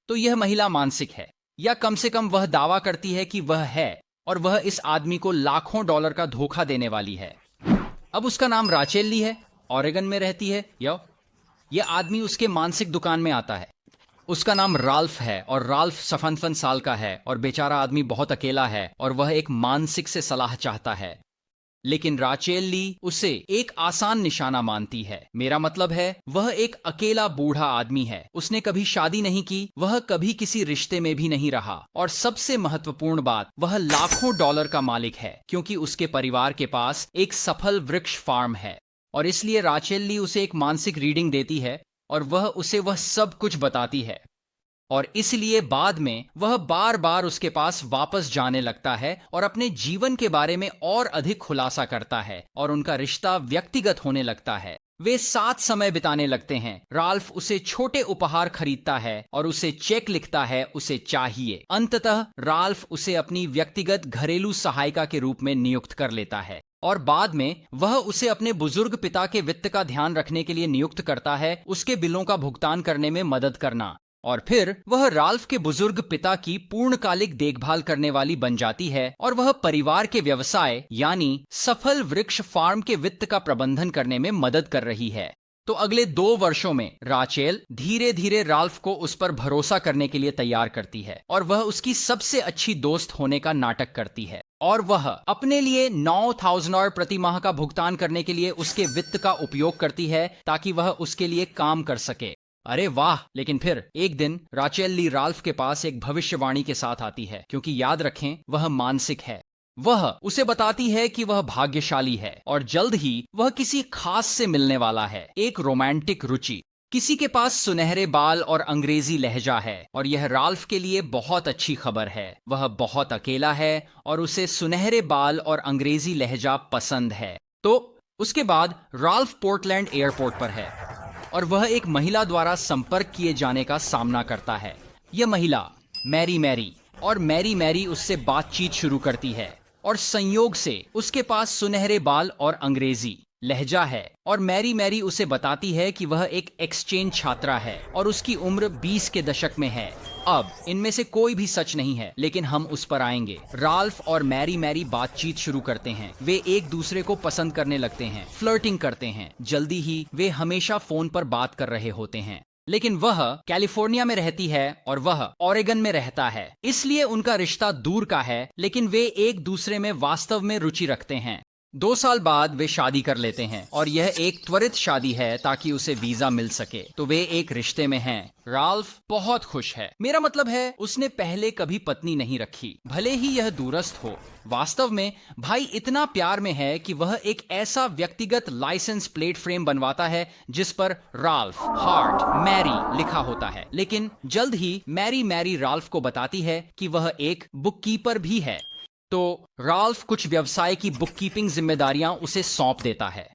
तो यह महिला मानसिक है, या कम से कम वह दावा करती है कि वह है, और वह इस आदमी को लाखों डॉलर का धोखा देने वाली है। अब उसका नाम राचेल ली है, ऑरेगन में रहती है। यह आदमी उसके मानसिक दुकान में आता है। उसका नाम राल्फ है और राल्फ 55 साल का है और बेचारा आदमी बहुत अकेला है और वह एक मानसिक से सलाह चाहता है। लेकिन राचेल ली उसे एक आसान निशाना मानती है। मेरा मतलब है वह एक अकेला बूढ़ा आदमी है। उसने कभी शादी नहीं की, वह कभी किसी रिश्ते में भी नहीं रहा, और सबसे महत्वपूर्ण बात, वह लाखों डॉलर का मालिक है क्योंकि उसके परिवार के पास एक सफल वृक्ष फार्म है। और इसलिए राचेल ली उसे एक मानसिक रीडिंग देती है और वह उसे वह सब कुछ बताती है, और इसलिए बाद में वह बार बार उसके पास वापस जाने लगता है और अपने जीवन के बारे में और अधिक खुलासा करता है, और उनका रिश्ता व्यक्तिगत होने लगता है। वे साथ समय बिताने लगते हैं। राल्फ उसे छोटे उपहार खरीदता है और उसे चेक लिखता है उसे चाहिए। अंततः राल्फ उसे अपनी व्यक्तिगत घरेलू सहायिका के रूप में नियुक्त कर लेता है, और बाद में वह उसे अपने बुजुर्ग पिता के वित्त का ध्यान रखने के लिए नियुक्त करता है, उसके बिलों का भुगतान करने में मदद करना। और फिर वह राल्फ के बुजुर्ग पिता की पूर्णकालिक देखभाल करने वाली बन जाती है, और वह परिवार के व्यवसाय यानी सफल वृक्ष फार्म के वित्त का प्रबंधन करने में मदद कर रही है। तो अगले 2 वर्षों में राचेल धीरे धीरे राल्फ को उस पर भरोसा करने के लिए तैयार करती है, और वह उसकी सबसे अच्छी दोस्त होने का नाटक करती है, और वह अपने लिए $9,000 प्रति माह का भुगतान करने के लिए उसके वित्त का उपयोग करती है ताकि वह उसके लिए काम कर सके। अरे वाह! लेकिन फिर एक दिन राचेल ली राल्फ के पास एक भविष्यवाणी के साथ आती है, क्योंकि याद रखें वह मानसिक है। वह उसे बताती है कि वह भाग्यशाली है और जल्द ही वह किसी खास से मिलने वाला है, एक रोमांटिक रुचि। किसी के पास सुनहरे बाल और अंग्रेजी लहजा है, और यह राल्फ के लिए बहुत अच्छी खबर है। वह बहुत अकेला है और उसे सुनहरे बाल और अंग्रेजी लहजा पसंद है। तो उसके बाद राल्फ पोर्टलैंड एयरपोर्ट पर है और वह एक महिला द्वारा संपर्क किए जाने का सामना करता है। यह महिला मैरी, और मैरी उससे बातचीत शुरू करती है, और संयोग से उसके पास सुनहरे बाल और अंग्रेजी लहजा है, और मैरी उसे बताती है कि वह एक एक्सचेंज छात्रा है और उसकी उम्र 20 के दशक में है। अब इनमें से कोई भी सच नहीं है, लेकिन हम उस पर आएंगे। राल्फ और मैरी बातचीत शुरू करते हैं। वे एक दूसरे को पसंद करने लगते हैं, फ्लर्टिंग करते हैं। जल्दी ही वे हमेशा फोन पर बात कर रहे होते हैं। लेकिन वह कैलिफोर्निया में रहती है और वह ऑरेगन में रहता है, इसलिए उनका रिश्ता दूर का है, लेकिन वे एक दूसरे में वास्तव में रुचि रखते हैं। 2 साल बाद वे शादी कर लेते हैं, और यह एक त्वरित शादी है ताकि उसे वीजा मिल सके। तो वे एक रिश्ते में हैं। राल्फ बहुत खुश है। मेरा मतलब है उसने पहले कभी पत्नी नहीं रखी, भले ही यह दूरस्थ हो। वास्तव में भाई इतना प्यार में है कि वह एक ऐसा व्यक्तिगत लाइसेंस प्लेट फ्रेम बनवाता है जिस पर राल्फ हार्ट मैरी लिखा होता है। लेकिन जल्द ही मैरी राल्फ को बताती है कि वह एक बुककीपर भी है। तो राल्फ कुछ व्यवसाय की बुककीपिंग जिम्मेदारियां उसे सौंप देता है।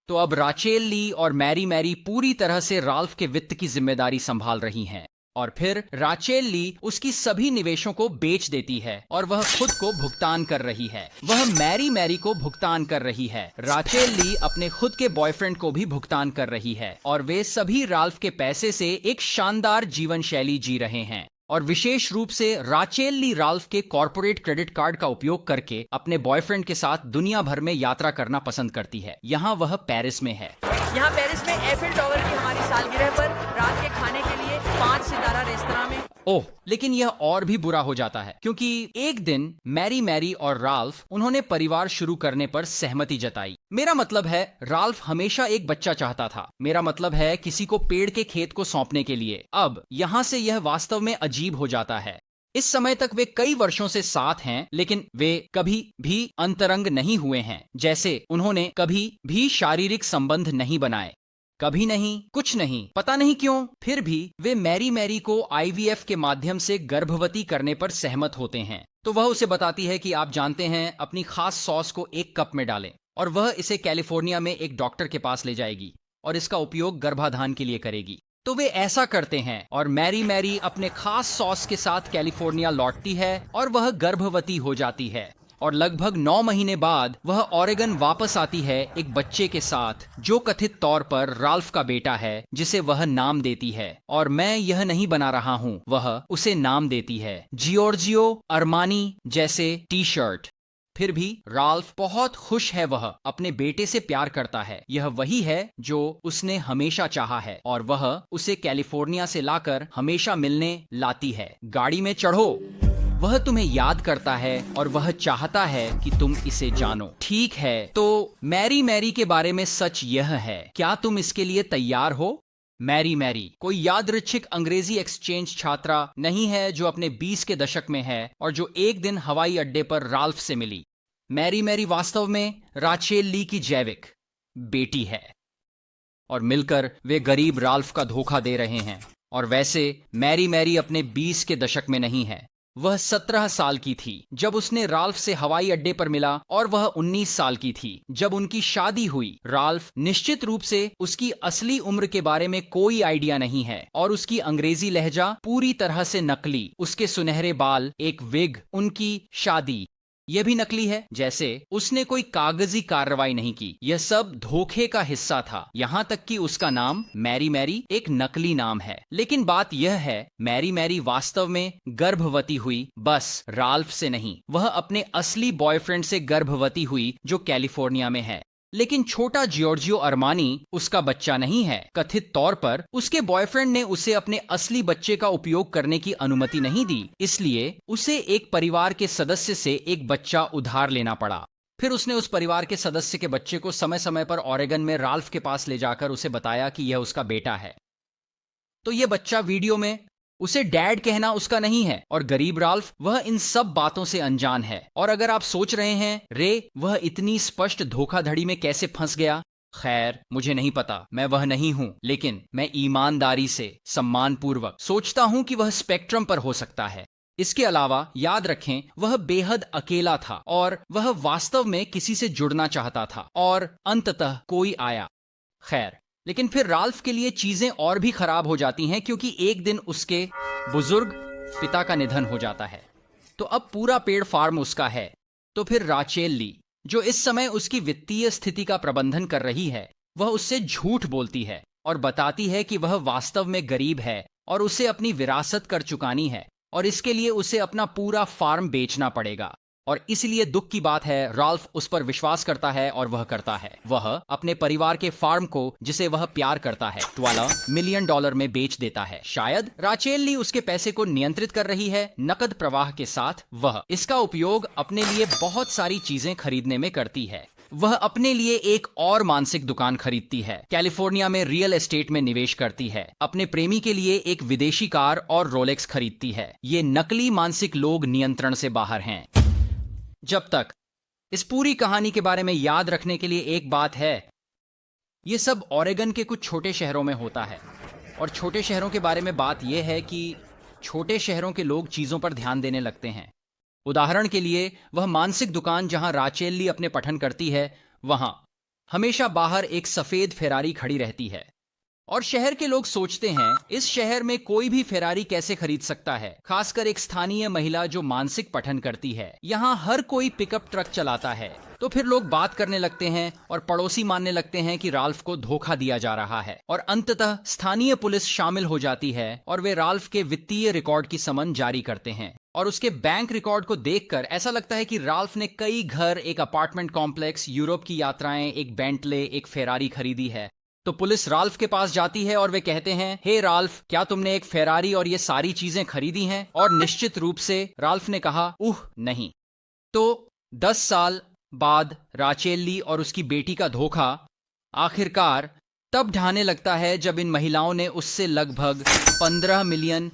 तो अब राचेल ली और मैरी पूरी तरह से राल्फ के वित्त की जिम्मेदारी संभाल रही हैं, और फिर राचेल ली उसकी सभी निवेशों को बेच देती है और वह खुद को भुगतान कर रही है। वह मैरी को भुगतान कर रही है। राचेल ली अपने खुद के बॉयफ्रेंड को भी भुगतान कर रही है, और वे सभी राल्फ के पैसे से एक शानदार जीवन शैली जी रहे हैं। और विशेष रूप से राचेल ली राल्फ के कॉर्पोरेट क्रेडिट कार्ड का उपयोग करके अपने बॉयफ्रेंड के साथ दुनिया भर में यात्रा करना पसंद करती है। यहाँ वह पेरिस में है। यहाँ पेरिस में एफिल टावर की हमारी सालगिरह पर रात के खाने के लिए 5 सितारा रेस्तरां में। ओह, लेकिन यह और भी बुरा हो जाता है, क्योंकि एक दिन मैरी और राल्फ उन्होंने परिवार शुरू करने पर सहमति जताई। मेरा मतलब है राल्फ हमेशा एक बच्चा चाहता था। मेरा मतलब है किसी को पेड़ के खेत को सौंपने के लिए। अब यहाँ से यह वास्तव में अजीब हो जाता है। इस समय तक वे कई वर्षों से साथ हैं, लेकिन वे कभी भी अंतरंग नहीं हुए हैं। जैसे उन्होंने कभी भी शारीरिक संबंध नहीं बनाए, कभी नहीं, कुछ नहीं, पता नहीं क्यों। फिर भी वे मैरी को IVF के माध्यम से गर्भवती करने पर सहमत होते हैं। तो वह उसे बताती है कि आप जानते हैं, अपनी खास सॉस को एक कप में डालें, और वह इसे कैलिफोर्निया में एक डॉक्टर के पास ले जाएगी और इसका उपयोग गर्भाधान के लिए करेगी। तो वे ऐसा करते हैं, और मैरी अपने खास सॉस के साथ कैलिफोर्निया लौटती है और वह गर्भवती हो जाती है। और लगभग 9 महीने बाद वह ओरेगन वापस आती है एक बच्चे के साथ जो कथित तौर पर राल्फ का बेटा है, जिसे वह नाम देती है। और मैं यह नहीं बना रहा हूँ, वह उसे नाम देती है जियोर्जियो अरमानी जैसे टी शर्ट। फिर भी राल्फ बहुत खुश है, वह अपने बेटे से प्यार करता है। यह वही है जो उसने हमेशा चाहा है और वह उसे कैलिफोर्निया से लाकर हमेशा मिलने लाती है। गाड़ी में चढ़ो, वह तुम्हें याद करता है और वह चाहता है कि तुम इसे जानो। ठीक है, तो मैरी मैरी के बारे में सच यह है, क्या तुम इसके लिए तैयार हो? मैरी मैरी कोई यादृच्छिक अंग्रेजी एक्सचेंज छात्रा नहीं है जो अपने 20 के दशक में है और जो एक दिन हवाई अड्डे पर राल्फ से मिली। मैरी मैरी वास्तव में राचेल ली की जैविक बेटी है और मिलकर वे गरीब राल्फ का धोखा दे रहे हैं। और वैसे मैरी मैरी अपने 20 के दशक में नहीं है, वह 17 साल की थी जब उसने राल्फ से हवाई अड्डे पर मिला और वह 19 साल की थी जब उनकी शादी हुई। राल्फ निश्चित रूप से उसकी असली उम्र के बारे में कोई आइडिया नहीं है और उसकी अंग्रेजी लहजा पूरी तरह से नकली। उसके सुनहरे बाल, एक विग, उनकी शादी यह भी नकली है, जैसे उसने कोई कागजी कार्रवाई नहीं की। यह सब धोखे का हिस्सा था, यहां तक कि उसका नाम मैरी मैरी एक नकली नाम है। लेकिन बात यह है, मैरी मैरी वास्तव में गर्भवती हुई, बस राल्फ से नहीं, वह अपने असली बॉयफ्रेंड से गर्भवती हुई जो कैलिफोर्निया में है। लेकिन छोटा जियोर्जियो अरमानी उसका बच्चा नहीं है। कथित तौर पर उसके बॉयफ्रेंड ने उसे अपने असली बच्चे का उपयोग करने की अनुमति नहीं दी, इसलिए उसे एक परिवार के सदस्य से एक बच्चा उधार लेना पड़ा। फिर उसने उस परिवार के सदस्य के बच्चे को समय समय पर ओरेगन में राल्फ के पास ले जाकर उसे बताया कि यह उसका बेटा है। तो यह बच्चा वीडियो में उसे डैड कहना उसका नहीं है और गरीब राल्फ वह इन सब बातों से अनजान है। और अगर आप सोच रहे हैं रे वह इतनी स्पष्ट धोखाधड़ी में कैसे फंस गया, खैर मुझे नहीं पता, मैं वह नहीं हूं, लेकिन मैं ईमानदारी से सम्मानपूर्वक सोचता हूं कि वह स्पेक्ट्रम पर हो सकता है। इसके अलावा याद रखें, वह बेहद अकेला था और वह वास्तव में किसी से जुड़ना चाहता था और अंततः कोई आया। खैर, लेकिन फिर राल्फ के लिए चीजें और भी खराब हो जाती हैं क्योंकि एक दिन उसके बुजुर्ग पिता का निधन हो जाता है। तो अब पूरा पेड़ फार्म उसका है। तो फिर राचेल ली, जो इस समय उसकी वित्तीय स्थिति का प्रबंधन कर रही है, वह उससे झूठ बोलती है और बताती है कि वह वास्तव में गरीब है और उसे अपनी विरासत कर चुकानी है और इसके लिए उसे अपना पूरा फार्म बेचना पड़ेगा। और इसलिए दुख की बात है, राल्फ उस पर विश्वास करता है और वह करता है। वह अपने परिवार के फार्म को, जिसे वह प्यार करता है, $12 मिलियन में बेच देता है। शायद राचेल ली उसके पैसे को नियंत्रित कर रही है नकद प्रवाह के साथ। वह इसका उपयोग अपने लिए बहुत सारी चीजें खरीदने में करती है। वह अपने लिए एक और मानसिक दुकान खरीदती है, कैलिफोर्निया में रियल एस्टेट में निवेश करती है, अपने प्रेमी के लिए एक विदेशी कार और रोलेक्स खरीदती है। ये नकली मानसिक लोग नियंत्रण से बाहर हैं। जब तक इस पूरी कहानी के बारे में याद रखने के लिए एक बात है, यह सब ओरेगन के कुछ छोटे शहरों में होता है। और छोटे शहरों के बारे में बात यह है कि छोटे शहरों के लोग चीजों पर ध्यान देने लगते हैं। उदाहरण के लिए, वह मानसिक दुकान जहां राचेल ली अपने पठन करती है, वहां हमेशा बाहर एक सफेद फेरारी खड़ी रहती है और शहर के लोग सोचते हैं इस शहर में कोई भी फेरारी कैसे खरीद सकता है, खासकर एक स्थानीय महिला जो मानसिक पठन करती है। यहाँ हर कोई पिकअप ट्रक चलाता है। तो फिर लोग बात करने लगते हैं और पड़ोसी मानने लगते हैं कि राल्फ को धोखा दिया जा रहा है और अंततः स्थानीय पुलिस शामिल हो जाती है और वे राल्फ के वित्तीय रिकॉर्ड की समन जारी करते हैं। और उसके बैंक रिकॉर्ड को देखकर ऐसा लगता है कि राल्फ ने कई घर, एक अपार्टमेंट कॉम्प्लेक्स, यूरोप की यात्राएं, एक बेंटले, एक फेरारी खरीदी है। तो पुलिस राल्फ के पास जाती है और वे कहते हैं, हे राल्फ, क्या तुमने एक फेरारी और ये सारी चीजें खरीदी हैं? और निश्चित रूप से राल्फ ने कहा, नहीं। तो 10 साल बाद राचेल ली और उसकी बेटी का धोखा आखिरकार तब ढाने लगता है जब इन महिलाओं ने उससे लगभग $15 मिलियन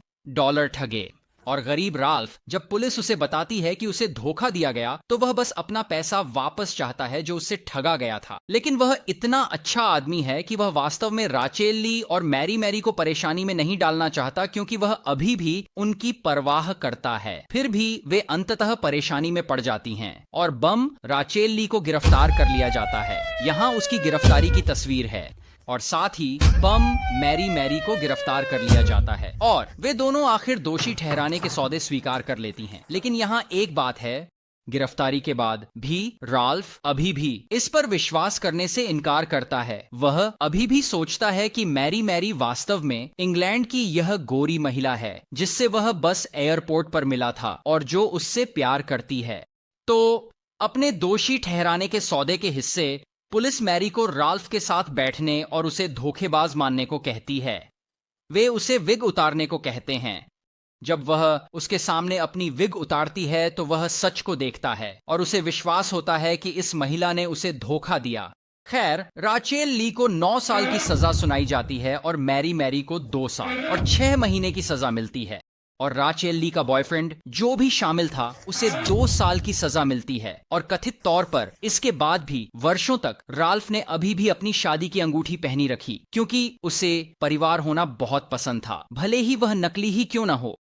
ठगे। और गरीब राल्फ, जब पुलिस उसे बताती है कि उसे धोखा दिया गया, तो वह बस अपना पैसा वापस चाहता है जो उससे ठगा गया था। लेकिन वह इतना अच्छा आदमी है कि वह वास्तव में राचेल ली और मैरी मैरी को परेशानी में नहीं डालना चाहता, क्योंकि वह अभी भी उनकी परवाह करता है। फिर भी वे अंततः परेशानी में पड़ जाती हैं और बम राचेल ली को गिरफ्तार कर लिया जाता है। यहाँ उसकी गिरफ्तारी की तस्वीर है और साथ ही बम मैरी मैरी को गिरफ्तार कर लिया जाता है और वे दोनों आखिर दोषी ठहराने के सौदे स्वीकार कर लेती हैं। लेकिन यहाँ एक बात है, गिरफ्तारी के बाद भी राल्फ अभी भी इस पर विश्वास करने से इनकार करता है। वह अभी भी सोचता है कि मैरी वास्तव में इंग्लैंड की यह गोरी महिला है जिससे वह बस एयरपोर्ट पर मिला था और जो उससे प्यार करती है। तो अपने दोषी ठहराने के सौदे के हिस्से पुलिस मैरी को राल्फ के साथ बैठने और उसे धोखेबाज मानने को कहती है। वे उसे विग उतारने को कहते हैं। जब वह उसके सामने अपनी विग उतारती है तो वह सच को देखता है और उसे विश्वास होता है कि इस महिला ने उसे धोखा दिया। खैर, राचेल ली को 9 साल की सजा सुनाई जाती है और मैरी को 2 साल और 6 महीने की सजा मिलती है और राचेल ली का बॉयफ्रेंड जो भी शामिल था उसे 2 साल की सजा मिलती है। और कथित तौर पर इसके बाद भी वर्षों तक राल्फ ने अभी भी अपनी शादी की अंगूठी पहनी रखी क्योंकि उसे परिवार होना बहुत पसंद था, भले ही वह नकली ही क्यों ना हो।